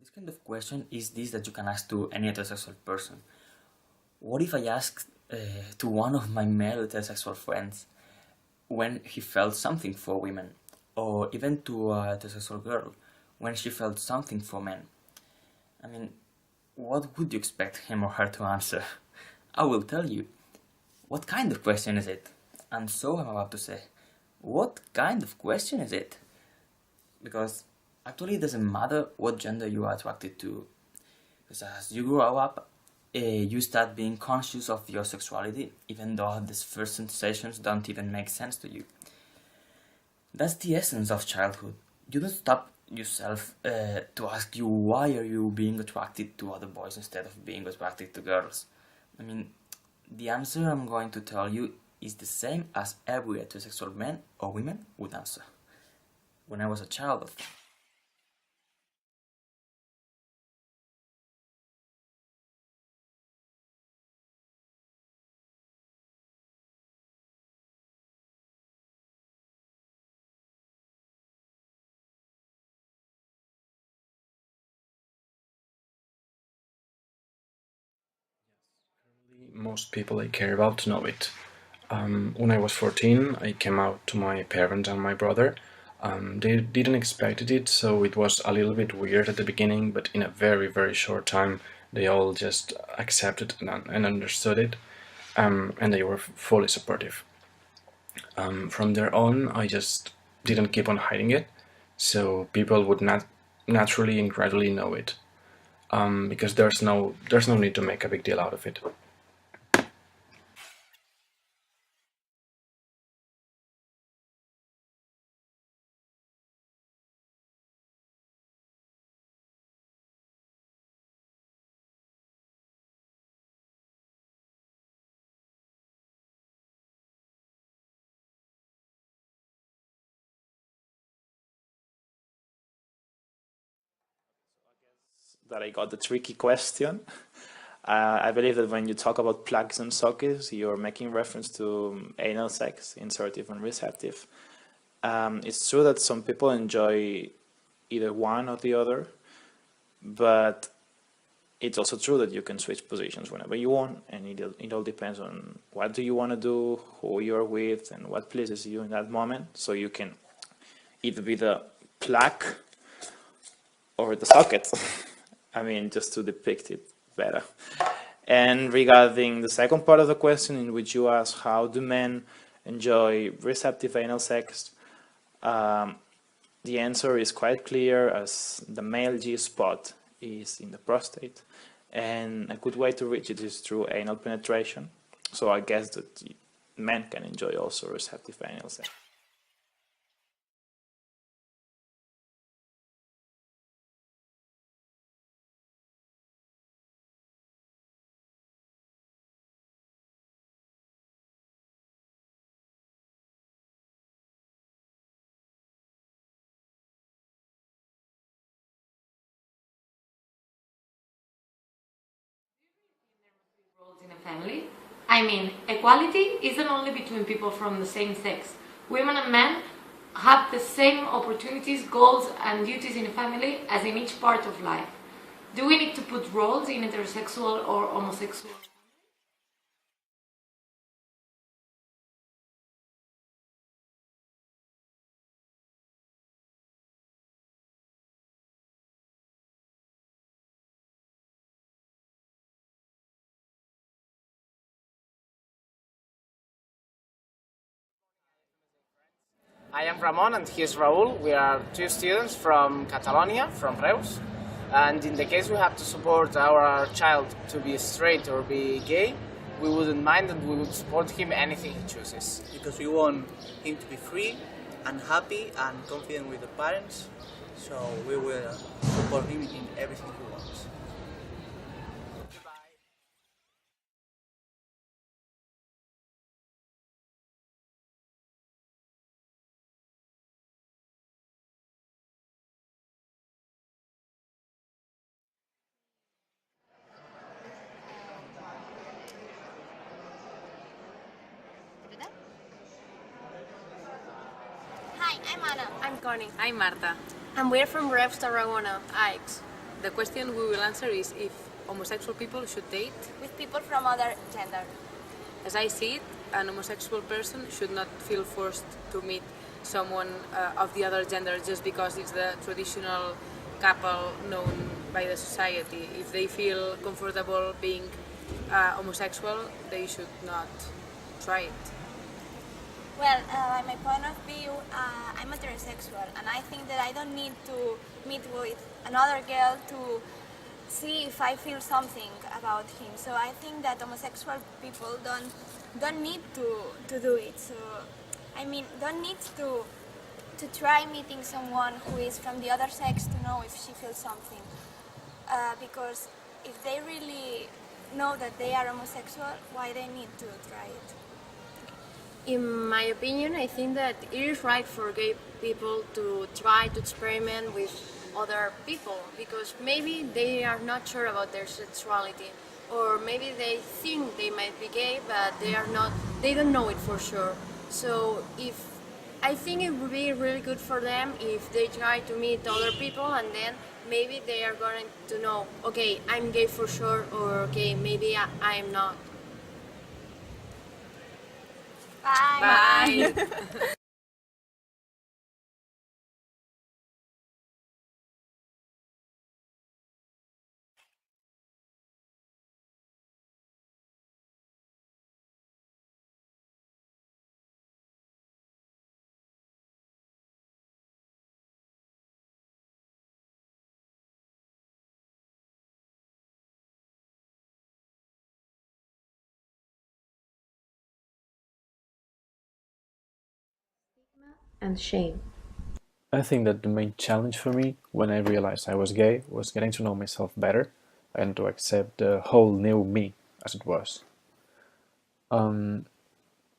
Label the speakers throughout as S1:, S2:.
S1: Which kind of question is this that you can ask to any heterosexual person? What if I asked to one of my male heterosexual friends when he felt something for women, or even to a heterosexual girl when she felt something for men? I mean, what would you expect him or her to answer? I will tell you. What kind of question is it? And so I'm about to say, what kind of question is it? Because actually it doesn't matter what gender you are attracted to. Because as you grow up, you start being conscious of your sexuality, even though these first sensations don't even make sense to you. That's the essence of childhood. You don't stop yourself to ask you why are you being attracted to other boys instead of being attracted to girls. I mean, the answer I'm going to tell you is the same as every heterosexual man or women would answer. When I was a child,
S2: Most people I care about know it. When I was 14, I came out to my parents and my brother. They didn't expect it, so it was a little bit weird at the beginning, but in a very, very short time, they all just accepted and understood it, and they were fully supportive. From there on, I just didn't keep on hiding it, so people would not naturally and gradually know it, because there's no need to make a big deal out of it.
S3: That I got the tricky question. I believe that when you talk about plugs and sockets, you're making reference to anal sex, insertive and receptive. It's true that some people enjoy either one or the other, but it's also true that you can switch positions whenever you want, and it all depends on what do you want to do, who you're with, and what pleases you in that moment. So you can either be the plug or the socket. I mean, just to depict it better. And regarding the second part of the question, in which you ask how do men enjoy receptive anal sex, the answer is quite clear, as the male G-spot is in the prostate, and a good way to reach it is through anal penetration. So I guess that men can enjoy also receptive anal sex.
S4: Roles in a family. I mean, equality isn't only between people from the same sex. Women and men have the same opportunities, goals, and duties in a family as in each part of life. Do we need to put roles in heterosexual or homosexual?
S5: I am Ramon and he is Raul. We are two students from Catalonia, from Reus. And in the case we have to support our child to be straight or be gay, we wouldn't mind and we would support him anything he chooses.
S6: Because we want him to be free and happy and confident with the parents, so we will support him in everything he wants.
S7: Hi, I'm Anna.
S8: I'm Connie. I'm Marta.
S7: And we're from Rev Tarragona, Aix. The question we will answer is if homosexual people should date.
S8: with people from other gender.
S7: As I see it, an homosexual person should not feel forced to meet someone of the other gender just because it's the traditional couple known by the society. If they feel comfortable being homosexual, they should not try it.
S8: Well, in my point of view, I'm heterosexual, and I think that I don't need to meet with another girl to see if I feel something about him. So I think that homosexual people don't need to do it. So I mean, don't need to try meeting someone who is from the other sex to know if she feels something. Because if they really know that they are homosexual, why they need to try it?
S9: In my opinion, I think that it is right for gay people to try to experiment with other people because maybe they are not sure about their sexuality, or maybe they think they might be gay but they don't know it for sure. So I think it would be really good for them if they try to meet other people, and then maybe they are going to know, okay, I'm gay for sure, or okay, maybe I'm not.
S8: Bye.
S7: Bye.
S10: And shame.
S2: I think that the main challenge for me when I realized I was gay was getting to know myself better and to accept the whole new me as it was.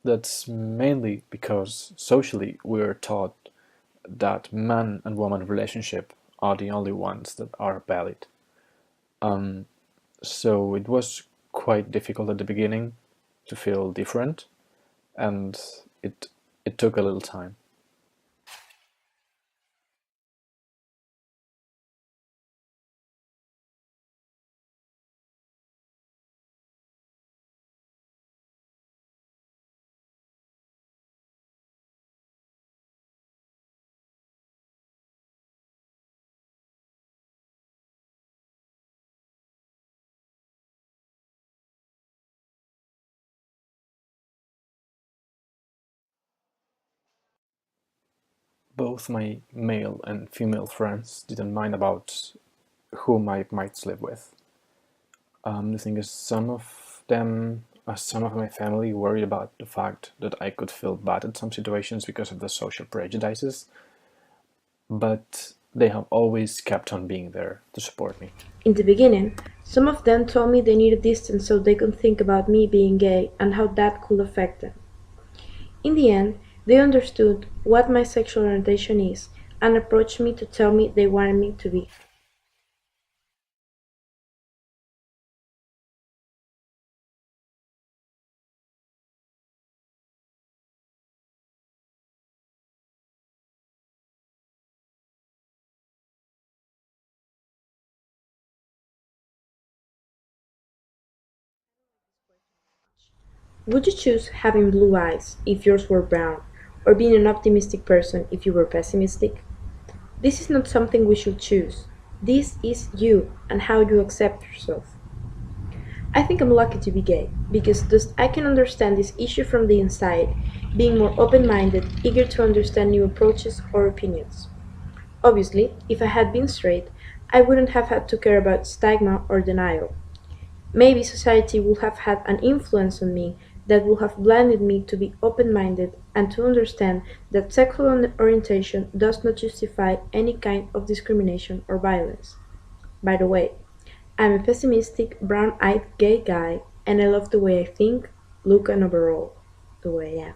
S2: That's mainly because socially we are taught that man and woman relationship are the only ones that are valid. So it was quite difficult at the beginning to feel different, and it it took a little time. Both my male and female friends didn't mind about whom I might sleep with. The thing is, some of my family worried about the fact that I could feel bad in some situations because of the social prejudices, but they have always kept on being there to support me.
S10: In the beginning, some of them told me they needed distance so they could think about me being gay and how that could affect them. In the end, they understood what my sexual orientation is and approached me to tell me they wanted me to be. Would you choose having blue eyes if yours were brown, or being an optimistic person if you were pessimistic? This is not something we should choose. This is you and how you accept yourself. I think I'm lucky to be gay because thus I can understand this issue from the inside, being more open minded, eager to understand new approaches or opinions. Obviously, if I had been straight, I wouldn't have had to care about stigma or denial. Maybe society would have had an influence on me that would have blinded me to be open minded and to understand that sexual orientation does not justify any kind of discrimination or violence. By the way, I'm a pessimistic, brown eyed gay guy, and I love the way I think, look, and overall, the way I am.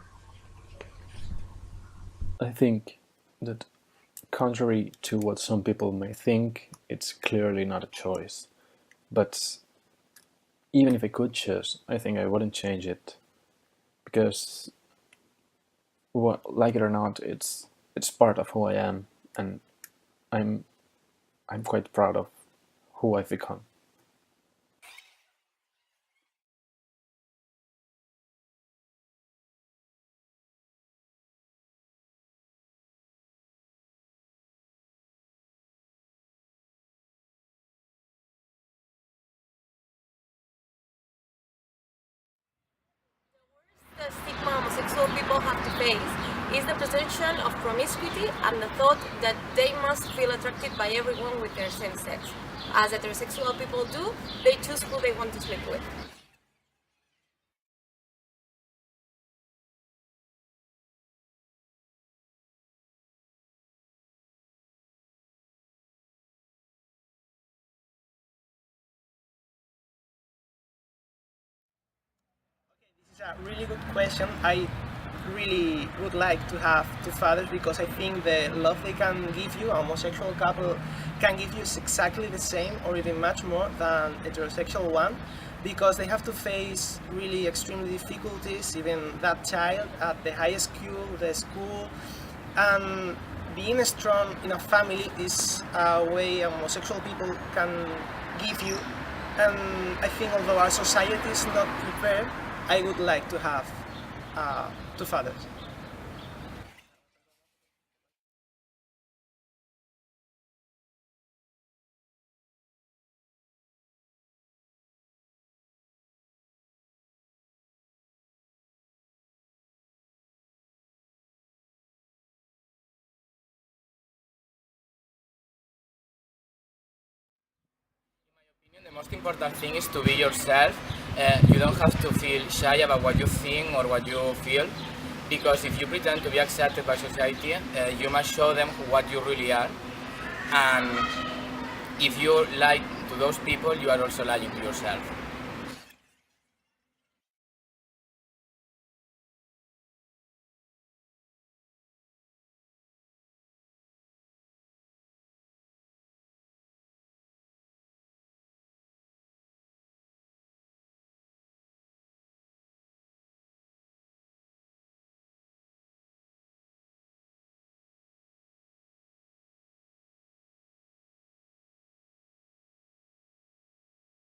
S2: I think that, contrary to what some people may think, it's clearly not a choice. But even if I could choose, I think I wouldn't change it because, like it or not, it's part of who I am, and I'm I'm quite proud of who I've become.
S11: The stigma homosexual people have to face is the presumption of promiscuity and the thought that they must feel attracted by everyone with their same sex. As heterosexual people do, they choose who they want to sleep with.
S12: This is a really good question. I really would like to have two fathers because I think the love they can give you, a homosexual couple can give you is exactly the same or even much more than heterosexual one, because they have to face really extreme difficulties, even that child at the high school, the school, and being strong in a family is a way homosexual people can give you. And I think although our society is not prepared, I would like to have two fathers.
S5: The most important thing is to be yourself. You don't have to feel shy about what you think or what you feel, because if you pretend to be accepted by society, you must show them what you really are. And if you lie to those people, you are also lying to yourself.